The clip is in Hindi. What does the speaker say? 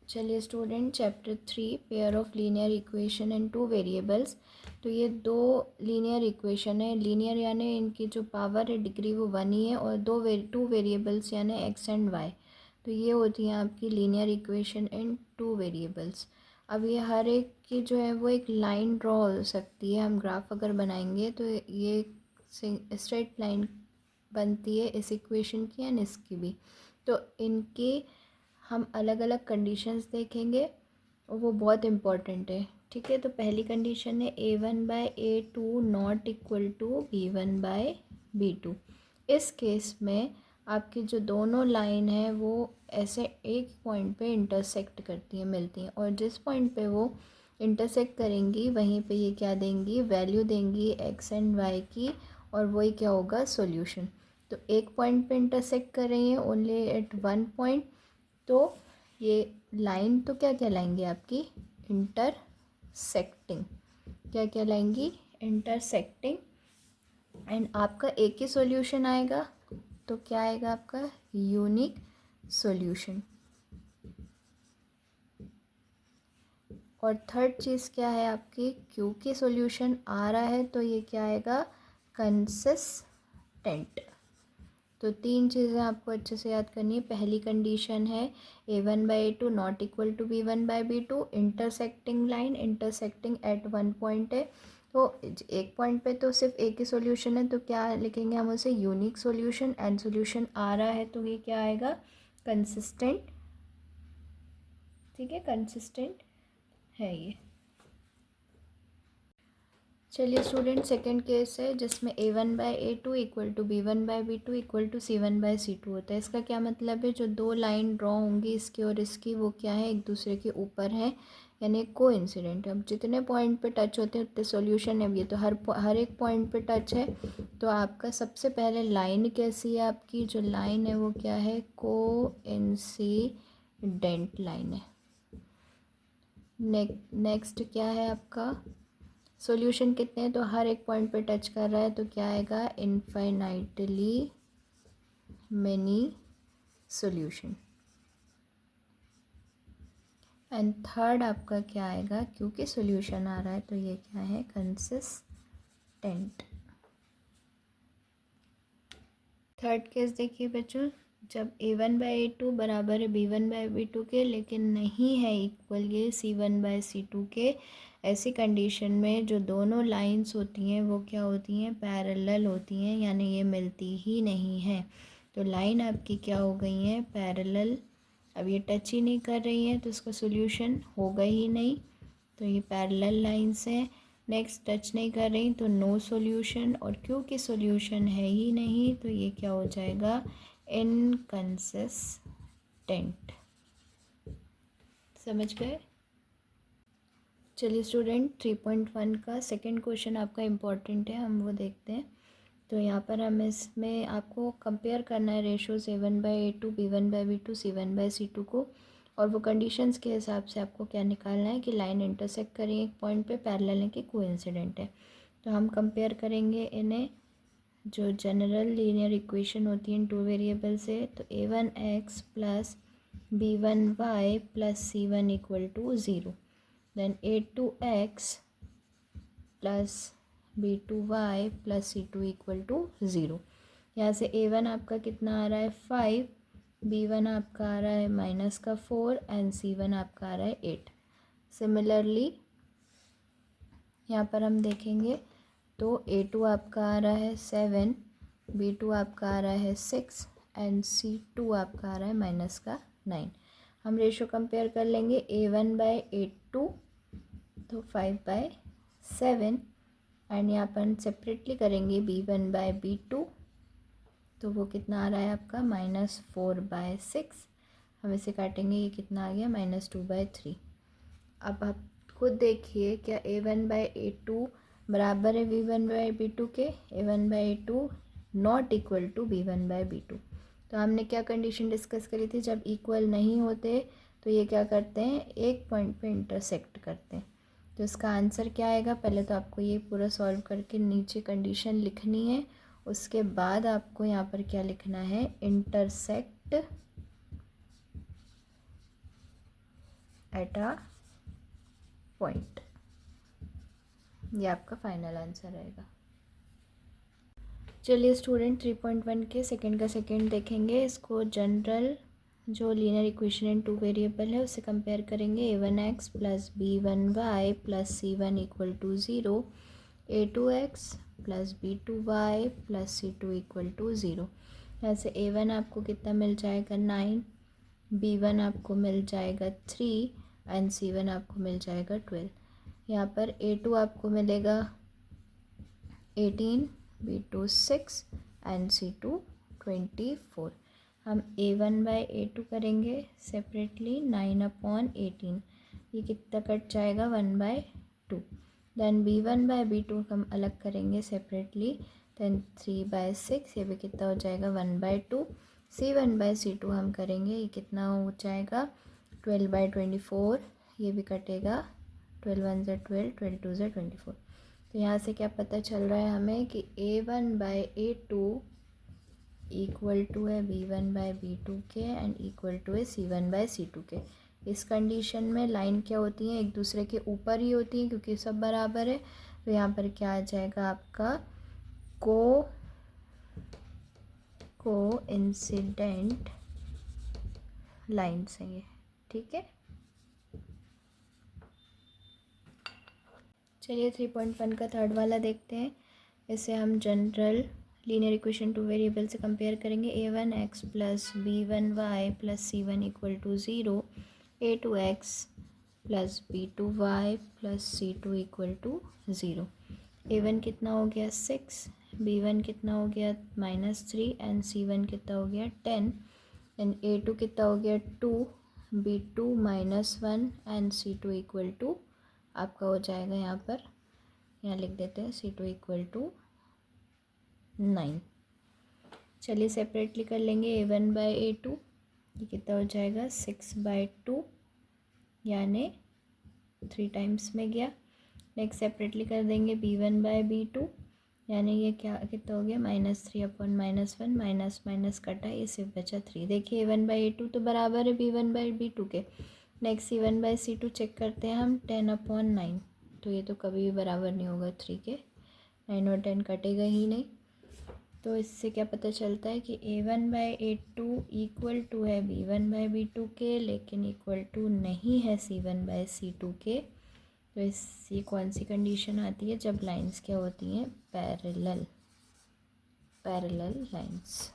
चलिए student, chapter 3 pair of linear equation and two variables. तो ये दो लीनियर इक्वेशन है। लीनियर यानी इनकी जो पावर है डिग्री वो 1 ही है, और टू वेरिएबल्स यानी एक्स एंड वाई। तो ये होती हैं आपकी linear equation and two variables. अब ये हर एक की जो है वो एक लाइन ड्रॉ हो सकती है। हम ग्राफ अगर बनाएंगे तो ये स्ट्रेट लाइन बनती है इस इक्वेशन की एंड इसकी भी। तो इनके हम अलग अलग कंडीशंस देखेंगे और वो बहुत इम्पॉर्टेंट है। ठीक है, तो पहली कंडीशन है a1/a2 not equal to b1/b2। इस केस में आपकी जो दोनों लाइन है वो ऐसे एक पॉइंट पे इंटरसेक्ट करती हैं, मिलती हैं, और जिस पॉइंट पे वो इंटरसेक्ट करेंगी वहीं पे ये क्या देंगी, वैल्यू देंगी एक्स एंड वाई की, और वही क्या होगा, सॉल्यूशन। तो एक पॉइंट पे इंटरसेक्ट कर रही हैं ओनली एट वन पॉइंट, तो ये लाइन तो क्या कहलाएंगी आपकी, इंटरसेक्टिंग। क्या कहलाएंगी, इंटरसेक्टिंग। एंड आपका एक ही सॉल्यूशन आएगा, तो क्या आएगा आपका, यूनिक सॉल्यूशन। और थर्ड चीज़ क्या है आपकी, क्योंकि सॉल्यूशन आ रहा है तो ये क्या आएगा, कंसिस्टेंट। तो तीन चीज़ें आपको अच्छे से याद करनी है। पहली कंडीशन है a1/a2 not equal to b1/b2, intersecting line, intersecting at one point है। तो एक पॉइंट पे तो सिर्फ एक ही सॉल्यूशन है, तो क्या लिखेंगे हम उसे, यूनिक सॉल्यूशन। एंड सॉल्यूशन आ रहा है तो ये क्या आएगा, कंसिस्टेंट। ठीक है, कंसिस्टेंट है ये। चलिए स्टूडेंट, सेकंड केस है जिसमें a1/a2 equal to b1/b2 equal to c1/c2 होता है। इसका क्या मतलब है, जो दो लाइन ड्रॉ होंगी इसकी और इसकी, वो क्या है, एक दूसरे के ऊपर है, यानी कोइंसिडेंट है। अब जितने पॉइंट पे टच होते हैं उतने सॉल्यूशन है। अब ये तो हर एक पॉइंट पे टच है, तो आपका सबसे पहले लाइन कैसी है, आपकी जो लाइन है वो क्या है, कोइंसिडेंट लाइन है। नेक्स्ट क्या है आपका, सॉल्यूशन कितने हैं, तो हर एक पॉइंट पे टच कर रहा है, तो क्या आएगा, infinitely many solution. And third आपका क्या आएगा, क्योंकि सॉल्यूशन आ रहा है तो ये क्या है, कंसिस्टेंट। थर्ड केस देखिए बच्चों, जब a1/a2 बराबर है b1/b2 के, लेकिन नहीं है इक्वल ये c1/c2 के, ऐसी कंडीशन में जो दोनों लाइंस होती हैं वो क्या होती हैं, पैरेलल होती हैं, यानी ये मिलती ही नहीं है। तो लाइन आपकी क्या हो गई है, पैरेलल। अब ये टच ही नहीं कर रही हैं तो इसका सोल्यूशन होगा ही नहीं, तो ये पैरेलल लाइंस हैं। नेक्स्ट, टच नहीं कर रही तो नो सॉल्यूशन, और क्योंकि सॉल्यूशन है ही नहीं तो ये क्या हो जाएगा, इनकंसिस्टेंट। समझ गए। चलिए स्टूडेंट, 3.1 का सेकंड क्वेश्चन आपका इम्पॉर्टेंट है, हम वो देखते हैं। तो यहाँ पर हम इसमें आपको कंपेयर करना है रेशोज़ a1/a2 b1/b2 c1/c2 को, और वो कंडीशंस के हिसाब से आपको क्या निकालना है कि लाइन इंटरसेक्ट करें एक पॉइंट पे, पैरेलल है कि कोइंसिडेंट है। तो हम कंपेयर करेंगे इन्हें, जो जनरल लीनियर इक्वेशन होती है इन टू वेरिएबल से। तो a1x plus b1y plus c1 equal to 0, then a2x plus b2y plus c2 equal to 0। यहाँ से a1 आपका कितना आ रहा है, 5, b1 आपका आ रहा है -4 एंड c1 आपका आ रहा है 8। सिमिलरली यहाँ पर हम देखेंगे तो a2 आपका आ रहा है 7, b2 आपका आ रहा है 6 एंड c2 आपका आ रहा है -9। हम रेशो कंपेयर कर लेंगे a1/a2, तो 5/7, एंड यहाँ पर सेपरेटली करेंगे b1/b2, तो वो कितना आ रहा है आपका, -4/6। हम इसे काटेंगे, ये कितना आ गया, -2/3। अब आप खुद देखिए, क्या a1/a2 बराबर है b1/b2 के, a1/a2 not equal to b1/b2। तो हमने क्या कंडीशन डिस्कस करी थी, जब इक्वल नहीं होते तो ये क्या करते हैं, एक पॉइंट पे इंटरसेक्ट करते हैं। तो इसका आंसर क्या आएगा, पहले तो आपको ये पूरा सॉल्व करके नीचे कंडीशन लिखनी है, उसके बाद आपको यहाँ पर क्या लिखना है, इंटरसेक्ट एट अ पॉइंट। ये आपका फाइनल आंसर रहेगा। चलिए स्टूडेंट 3.1 के सेकंड का सेकंड देखेंगे। इसको जनरल जो लीनियर इक्वेशन इन 2 वेरिएबल है उससे कंपेयर करेंगे। a1x plus b1y plus c1 equal to 0, a2x plus b2y plus c2 equal to 0। यहाँ से a1 आपको कितना मिल जाएगा 9, b1 आपको मिल जाएगा 3 एंड c1 आपको मिल जाएगा 12। यहाँ पर a2 आपको मिलेगा 18, b2 6 एंड c2 24। हम a1 बाई a2 करेंगे सेपरेटली 9/18, ये कितना कट जाएगा 1/2। देन b1 बाई b2 हम अलग करेंगे सेपरेटली, देन 3/6, ये भी कितना हो जाएगा 1/2। c1 बाई c2 हम करेंगे, ये कितना हो जाएगा 12/24, ये भी कटेगा 12 1 ज़ा 12, 22 ज़ा 24। तो यहाँ से क्या पता चल रहा है हमें कि a1 by a2 equal to है b1 बाई b2 के एंड इक्वल टू है c1 बाई c2 के। इस कंडीशन में लाइन क्या होती हैं, एक दूसरे के ऊपर ही होती हैं क्योंकि सब बराबर है। तो यहाँ पर क्या आ जाएगा आपका कोइंसिडेंट लाइन्स हैं ये, ठीक है। चलिए 3.1 का थर्ड वाला देखते हैं। इसे हम जनरल लीनियर इक्वेशन 2 वेरिएबल से कंपेयर करेंगे। a1x plus b1y plus c1 equal to 0, a2x plus b2y plus c2 equal to 0। a1 कितना हो गया 6, b1 कितना हो गया -3 एंड c1 कितना हो गया 10 एंड a2 कितना हो गया 2, b2 -1 and c2 equal to आपका हो जाएगा यहाँ लिख देते हैं c2 इक्वल टू 9। चलिए सेपरेटली कर लेंगे a1 बाई a2, ये कितना हो जाएगा 6/2, यानी 3 टाइम्स में गया। नेक्स्ट सेपरेटली कर देंगे b1 बाई b2, यानी ये क्या कितना हो गया -3/-1, माइनस माइनस कटा, ये सिर्फ बचा 3। देखिए a1 बाई a2 तो बराबर है b1 बाई b2 के। Next c1 by c2 check करते हैं हम 10/9, तो ये तो कभी भी बराबर नहीं होगा 3 के, 9 और 10 कटेगा ही नहीं। तो इससे क्या पता चलता है कि a1 by a2 equal to है b1 बाई b2 के, लेकिन इक्वल टू नहीं है c1 बाई c2 के। तो ये कौन सी कंडीशन आती है, जब लाइंस क्या होती हैं पैरेलल लाइंस।